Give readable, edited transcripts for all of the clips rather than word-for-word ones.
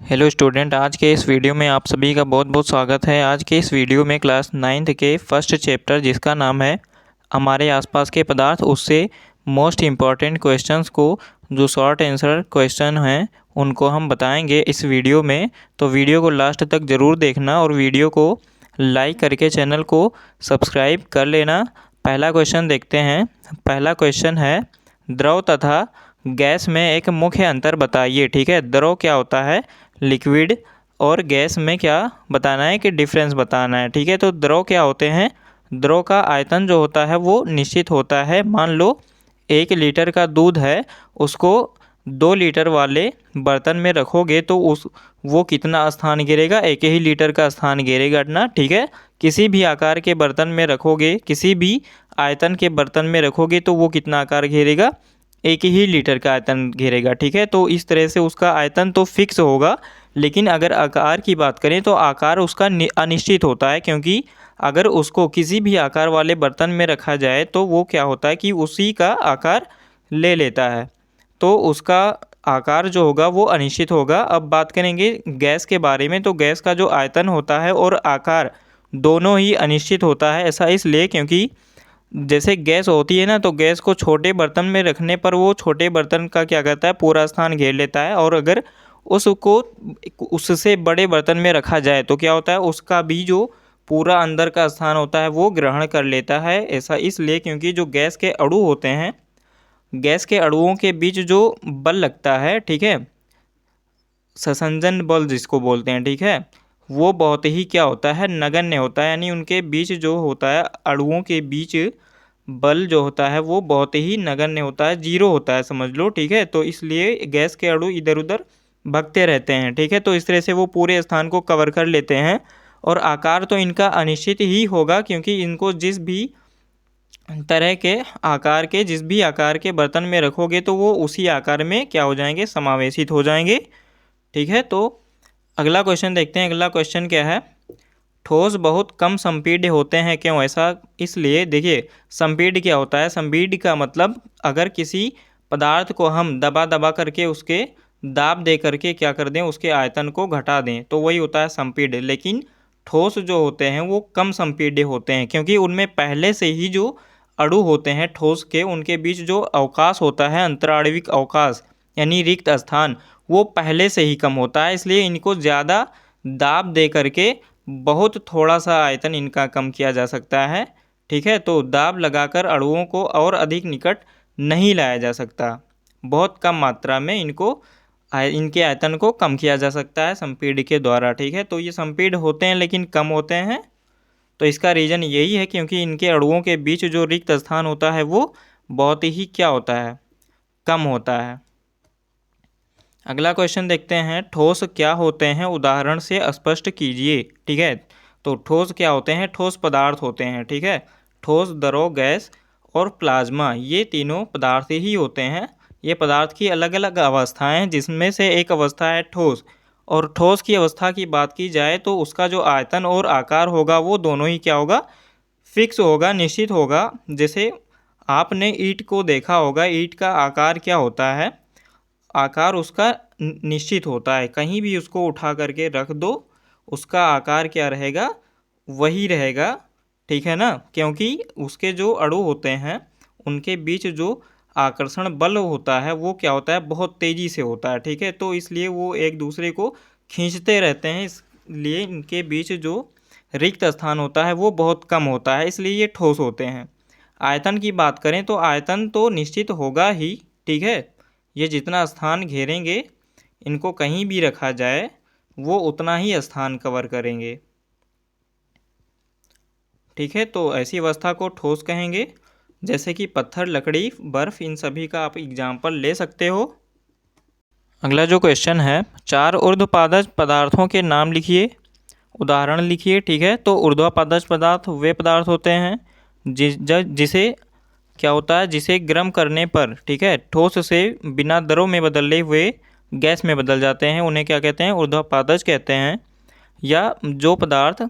Hello student, आज के इस वीडियो में आप सभी का बहुत बहुत स्वागत है। आज के इस वीडियो में क्लास 9th के फर्स्ट चैप्टर जिसका नाम है हमारे आसपास के पदार्थ, उससे मोस्ट इम्पॉर्टेंट क्वेश्चंस को जो शॉर्ट आंसर क्वेश्चन हैं उनको हम बताएंगे इस वीडियो में। तो वीडियो को लास्ट तक ज़रूर देखना और वीडियो को लाइक करके चैनल को सब्सक्राइब कर लेना। पहला क्वेश्चन देखते हैं। पहला क्वेश्चन है, द्रव तथा गैस में एक मुख्य अंतर बताइए। ठीक है, द्रव क्या होता है, लिक्विड, और गैस में क्या बताना है कि डिफरेंस बताना है। ठीक है, तो द्रव क्या होते हैं। द्रव का आयतन जो होता है वो निश्चित होता है। मान लो 1 लीटर का दूध है, उसको 2 लीटर वाले बर्तन में रखोगे तो वो कितना स्थान घेरेगा, 1 ही लीटर का स्थान घेरेगा ना। ठीक है, किसी भी आकार के बर्तन में रखोगे, किसी भी आयतन के बर्तन में रखोगे तो वो कितना आकार घेरेगा, 1 ही लीटर का आयतन घेरेगा। ठीक है, तो इस तरह से उसका आयतन तो फिक्स होगा, लेकिन अगर आकार की बात करें तो आकार उसका अनिश्चित होता है, क्योंकि अगर उसको किसी भी आकार वाले बर्तन में रखा जाए तो वो क्या होता है कि उसी का आकार ले लेता है, तो उसका आकार जो होगा वो अनिश्चित होगा। अब बात करेंगे गैस के बारे में, तो गैस का जो आयतन होता है और आकार दोनों ही अनिश्चित होता है। ऐसा इसलिए क्योंकि जैसे गैस होती है ना, तो गैस को छोटे बर्तन में रखने पर वो छोटे बर्तन का क्या करता है, पूरा स्थान घेर लेता है, और अगर उसको उससे बड़े बर्तन में रखा जाए तो क्या होता है, उसका भी जो पूरा अंदर का स्थान होता है वो ग्रहण कर लेता है। ऐसा इसलिए क्योंकि जो गैस के अणु होते हैं, गैस के अणुओं के बीच जो बल लगता है, ठीक है, संसंजन बल जिसको बोलते हैं, ठीक है, वो बहुत ही क्या होता है, नगण्य होता है। यानी उनके बीच जो होता है, अणुओं के बीच बल जो होता है वो बहुत ही नगण्य होता है, जीरो होता है समझ लो। ठीक है, तो इसलिए गैस के अणु इधर उधर भगते रहते हैं। ठीक है, तो इस तरह से वो पूरे स्थान को कवर कर लेते हैं, और आकार तो इनका अनिश्चित ही होगा, क्योंकि इनको जिस भी तरह के आकार के जिस भी आकार के बर्तन में रखोगे तो वो उसी आकार में क्या हो जाएंगे, समावेशित हो जाएंगे। ठीक है, तो अगला क्वेश्चन देखते हैं। अगला क्वेश्चन क्या है, ठोस बहुत कम संपीड्य होते हैं, क्यों ऐसा। इसलिए देखिए, संपीड्य क्या होता है, संपीड्य का मतलब अगर किसी पदार्थ को हम दबा दबा करके उसके दाब दे करके क्या कर दें, उसके आयतन को घटा दें, तो वही होता है संपीड्य। लेकिन ठोस जो होते हैं वो कम संपीड्य होते हैं, क्योंकि उनमें पहले से ही जो अणु होते हैं ठोस के, उनके बीच जो अवकाश होता है, अंतराणविक अवकाश यानी रिक्त स्थान, वो पहले से ही कम होता है। इसलिए इनको ज़्यादा दाब दे करके बहुत थोड़ा सा आयतन इनका कम किया जा सकता है। ठीक है, तो दाब लगाकर अणुओं को और अधिक निकट नहीं लाया जा सकता, बहुत कम मात्रा में इनके आयतन को कम किया जा सकता है संपीड्य के द्वारा। ठीक है, तो ये संपीड्य होते हैं लेकिन कम होते हैं, तो इसका रीज़न यही है क्योंकि इनके अणुओं के बीच जो रिक्त स्थान होता है वो बहुत ही क्या होता है, कम होता है। अगला क्वेश्चन देखते हैं, ठोस क्या होते हैं, उदाहरण से स्पष्ट कीजिए। ठीक है, तो ठोस क्या होते हैं, ठोस पदार्थ होते हैं। ठीक है, ठोस, द्रव, गैस और प्लाज्मा, ये तीनों पदार्थ ही होते हैं। ये पदार्थ की अलग अलग अवस्थाएं हैं, जिसमें से एक अवस्था है ठोस। और ठोस की अवस्था की बात की जाए तो उसका जो आयतन और आकार होगा वो दोनों ही क्या होगा, फिक्स होगा, निश्चित होगा। जैसे आपने ईंट को देखा होगा, ईंट का आकार क्या होता है, आकार उसका निश्चित होता है, कहीं भी उसको उठा करके रख दो उसका आकार क्या रहेगा, वही रहेगा। ठीक है ना, क्योंकि उसके जो अणु होते हैं उनके बीच जो आकर्षण बल होता है वो क्या होता है, बहुत तेज़ी से होता है। ठीक है, तो इसलिए वो एक दूसरे को खींचते रहते हैं, इसलिए इनके बीच जो रिक्त स्थान होता है वो बहुत कम होता है, इसलिए ये ठोस होते हैं। आयतन की बात करें तो आयतन तो निश्चित होगा ही। ठीक है, ये जितना स्थान घेरेंगे, इनको कहीं भी रखा जाए वो उतना ही स्थान कवर करेंगे। ठीक है, तो ऐसी अवस्था को ठोस कहेंगे, जैसे कि पत्थर, लकड़ी, बर्फ़, इन सभी का आप एग्जाम्पल ले सकते हो। अगला जो क्वेश्चन है, 4 ऊर्ध्वपादज पदार्थों के नाम लिखिए, उदाहरण लिखिए। ठीक है, तो ऊर्ध्वपादज पदार्थ वे पदार्थ होते हैं जिसे क्या होता है, जिसे गर्म करने पर, ठीक है, ठोस से बिना द्रव में बदले हुए गैस में बदल जाते हैं, उन्हें क्या कहते हैं, ऊर्ध्वपादज कहते हैं। या जो पदार्थ,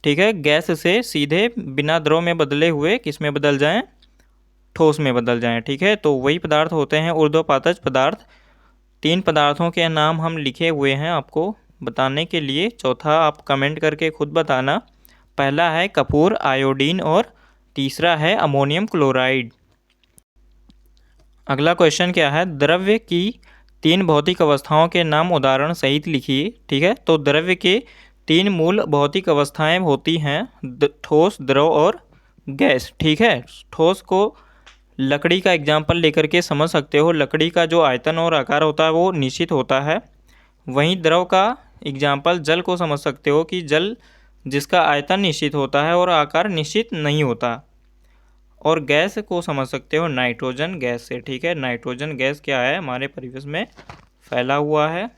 ठीक है, गैस से सीधे बिना द्रव में बदले हुए किस में बदल जाएं, ठोस में बदल जाएं। ठीक है, तो वही पदार्थ होते हैं ऊर्ध्वपादज पदार्थ। 3 पदार्थों के नाम हम लिखे हुए हैं आपको बताने के लिए, चौथा आप कमेंट करके खुद बताना। पहला है कपूर, आयोडीन और तीसरा है अमोनियम क्लोराइड। अगला क्वेश्चन क्या है, द्रव्य की 3 भौतिक अवस्थाओं के नाम उदाहरण सहित लिखिए। ठीक है, तो द्रव्य के 3 मूल भौतिक अवस्थाएं होती हैं, ठोस, द्रव और गैस। ठीक है, ठोस को लकड़ी का एग्जाम्पल लेकर के समझ सकते हो। लकड़ी का जो आयतन और आकार होता है वो निश्चित होता है। वहीं द्रव का एग्जाम्पल जल को समझ सकते हो कि जल जिसका आयतन निश्चित होता है और आकार निश्चित नहीं होता। और गैस को समझ सकते हो नाइट्रोजन गैस से। ठीक है, नाइट्रोजन गैस क्या है, हमारे परिवेश में फैला हुआ है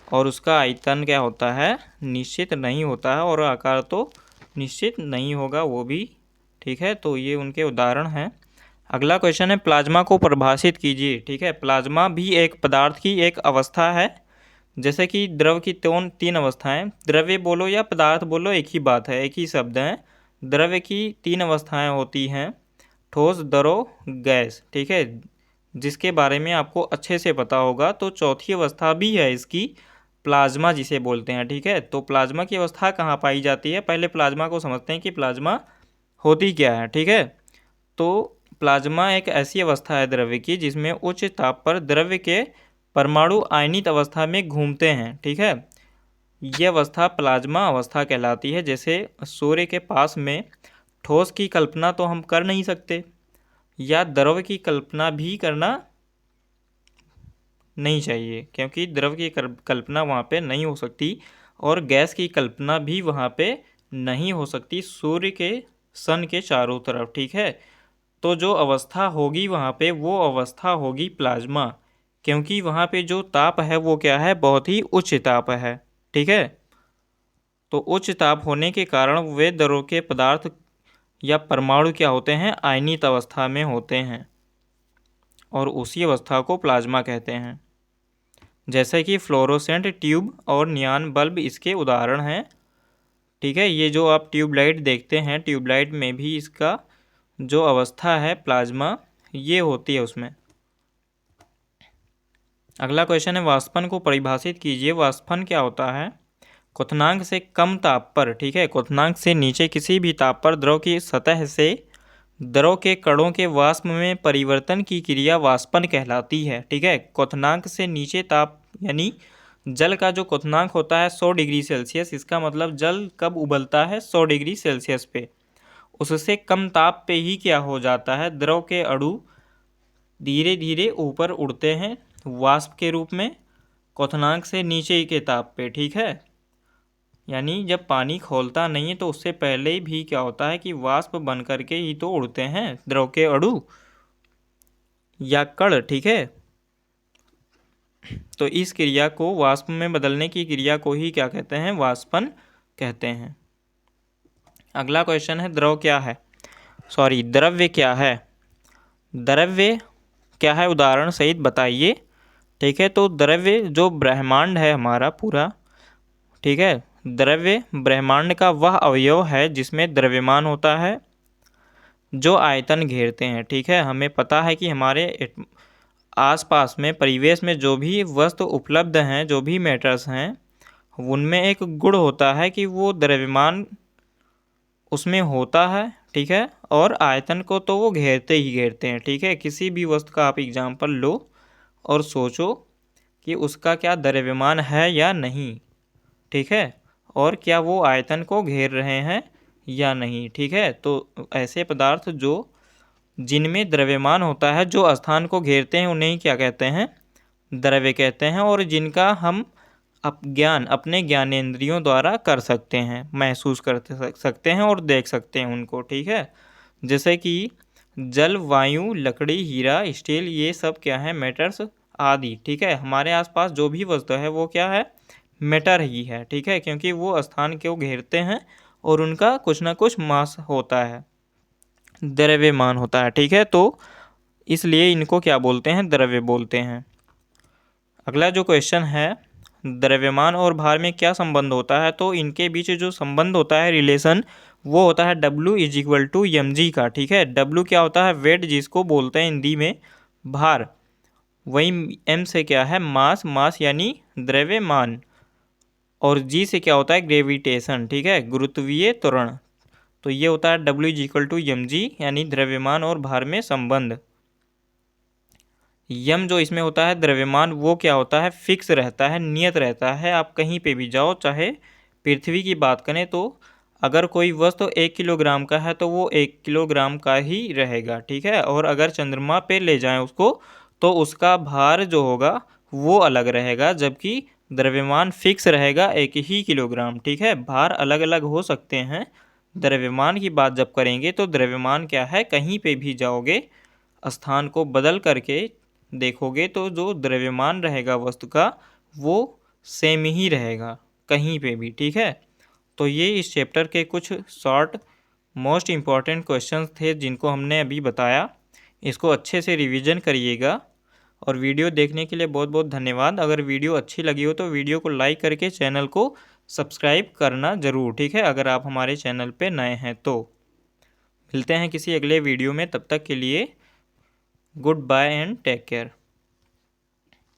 और उसका आयतन क्या होता है, निश्चित नहीं होता है और आकार तो निश्चित नहीं होगा वो भी। ठीक है, तो ये उनके उदाहरण हैं। अगला क्वेश्चन है, प्लाज्मा को परिभाषित कीजिए। ठीक है, प्लाज्मा भी एक पदार्थ की एक अवस्था है। जैसे कि द्रव की 3 अवस्थाएं, द्रव्य बोलो या पदार्थ बोलो एक ही बात है, एक ही शब्द है। द्रव्य की 3 अवस्थाएं होती हैं, ठोस, द्रव, गैस। ठीक है, जिसके बारे में आपको अच्छे से पता होगा। तो चौथी अवस्था भी है इसकी, प्लाज्मा जिसे बोलते हैं। ठीक है, तो प्लाज्मा की अवस्था कहाँ पाई जाती है, पहले प्लाज्मा को समझते हैं कि प्लाज्मा होती क्या है। ठीक है, तो प्लाज्मा एक ऐसी अवस्था है द्रव्य की जिसमें उच्च ताप पर द्रव्य के परमाणु आयनित अवस्था में घूमते हैं। ठीक है, यह अवस्था प्लाज्मा अवस्था कहलाती है। जैसे सूर्य के पास में ठोस की कल्पना तो हम कर नहीं सकते, या द्रव की कल्पना भी करना नहीं चाहिए, क्योंकि द्रव की कल्पना वहाँ पे नहीं हो सकती और गैस की कल्पना भी वहाँ पे नहीं हो सकती सूर्य के सन के चारों तरफ। ठीक है, तो जो अवस्था होगी वहाँ पे वो अवस्था होगी प्लाज्मा, क्योंकि वहाँ पे जो ताप है वो क्या है, बहुत ही उच्च ताप है। ठीक है, तो उच्च ताप होने के कारण वे द्रव के पदार्थ या परमाणु क्या होते हैं, आयनित अवस्था में होते हैं और उसी अवस्था को प्लाज्मा कहते हैं। जैसे कि फ्लोरोसेंट ट्यूब और नियॉन बल्ब इसके उदाहरण हैं। ठीक है, ये जो आप ट्यूबलाइट देखते हैं, ट्यूबलाइट में भी इसका जो अवस्था है प्लाज्मा ये होती है उसमें। अगला क्वेश्चन है, वाष्पन को परिभाषित कीजिए। वाष्पन क्या होता है, क्वथनांक से कम ताप पर, ठीक है, क्वथनांक से नीचे किसी भी ताप पर द्रव की सतह से द्रव के कणों के वाष्प में परिवर्तन की क्रिया वाष्पन कहलाती है। ठीक है, क्वथनांक से नीचे ताप यानी जल का जो क्वथनांक होता है 100 डिग्री सेल्सियस, इसका मतलब जल कब उबलता है, 100 डिग्री सेल्सियस पे। उससे कम ताप पे ही क्या हो जाता है, द्रव के अणु धीरे धीरे ऊपर उड़ते हैं वाष्प के रूप में, क्वथनांक से नीचे के ताप पे। ठीक है, यानी जब पानी खौलता नहीं है तो उससे पहले ही भी क्या होता है कि वाष्प बन करके ही तो उड़ते हैं द्रव के अणु या कण। ठीक है, तो इस क्रिया को, वाष्प में बदलने की क्रिया को ही क्या कहते हैं, वाष्पन कहते हैं। अगला क्वेश्चन है, द्रव्य क्या है। द्रव्य क्या है, उदाहरण सहित बताइए। ठीक है, तो द्रव्य जो ब्रह्मांड है हमारा पूरा, ठीक है, द्रव्य ब्रह्मांड का वह अवयव है जिसमें द्रव्यमान होता है जो आयतन घेरते हैं। ठीक है, हमें पता है कि हमारे आसपास में परिवेश में जो भी वस्तु उपलब्ध हैं, जो भी मैटर्स हैं, उनमें एक गुण होता है कि वो द्रव्यमान उसमें होता है। ठीक है, और आयतन को तो वो घेरते ही घेरते हैं। ठीक है, किसी भी वस्तु का आप एग्जाम्पल लो और सोचो कि उसका क्या द्रव्यमान है या नहीं। ठीक है, और क्या वो आयतन को घेर रहे हैं या नहीं। ठीक है, तो ऐसे पदार्थ जो जिनमें द्रव्यमान होता है, जो स्थान को घेरते हैं, उन्हें क्या कहते हैं, द्रव्य कहते हैं, और जिनका हम अपने ज्ञानेंद्रियों द्वारा कर सकते हैं, महसूस कर सकते हैं और देख सकते हैं उनको। ठीक है, जैसे कि जल, वायु, लकड़ी, हीरा, स्टील, ये सब क्या है, मैटर्स आदि। ठीक है, हमारे आसपास जो भी वस्तु है वो क्या है, मैटर ही है। ठीक है, क्योंकि वो स्थान को घेरते हैं और उनका कुछ ना कुछ मास होता है, द्रव्यमान होता है। ठीक है, तो इसलिए इनको क्या बोलते हैं, द्रव्य बोलते हैं। अगला जो क्वेश्चन है, द्रव्यमान और भार में क्या संबंध होता है, तो इनके बीच जो संबंध होता है, रिलेशन, वो होता है W = mg का। ठीक है, W क्या होता है, वेट जिसको बोलते हैं हिंदी में भार, वही m से क्या है, मास, मास यानी द्रव्यमान, और g से क्या होता है, ग्रेविटेशन, ठीक है, गुरुत्वीय त्वरण। तो ये होता है W is equal to M G, यानी द्रव्यमान और भार में संबंध। यम जो इसमें होता है द्रव्यमान, वो क्या होता है, फिक्स रहता है, नियत रहता है। आप कहीं पे भी जाओ, चाहे पृथ्वी की बात करें तो अगर कोई वस्तु 1 किलोग्राम का है तो वो 1 किलोग्राम का ही रहेगा, ठीक है। और अगर चंद्रमा पे ले जाएं उसको तो उसका भार जो होगा वो अलग रहेगा, जबकि द्रव्यमान फिक्स रहेगा 1 ही किलोग्राम, ठीक है। भार अलग अलग हो सकते हैं। द्रव्यमान की बात जब करेंगे तो द्रव्यमान क्या है, कहीं पे भी जाओगे स्थान को बदल करके देखोगे तो जो द्रव्यमान रहेगा वस्तु का वो सेम ही रहेगा कहीं पे भी, ठीक है। तो ये इस चैप्टर के कुछ शॉर्ट मोस्ट इम्पॉर्टेंट क्वेश्चंस थे जिनको हमने अभी बताया। इसको अच्छे से रिवीजन करिएगा, और वीडियो देखने के लिए बहुत बहुत धन्यवाद। अगर वीडियो अच्छी लगी हो तो वीडियो को लाइक करके चैनल को सब्सक्राइब करना ज़रूर, ठीक है, अगर आप हमारे चैनल पे नए हैं तो। मिलते हैं किसी अगले वीडियो में, तब तक के लिए goodbye and take care.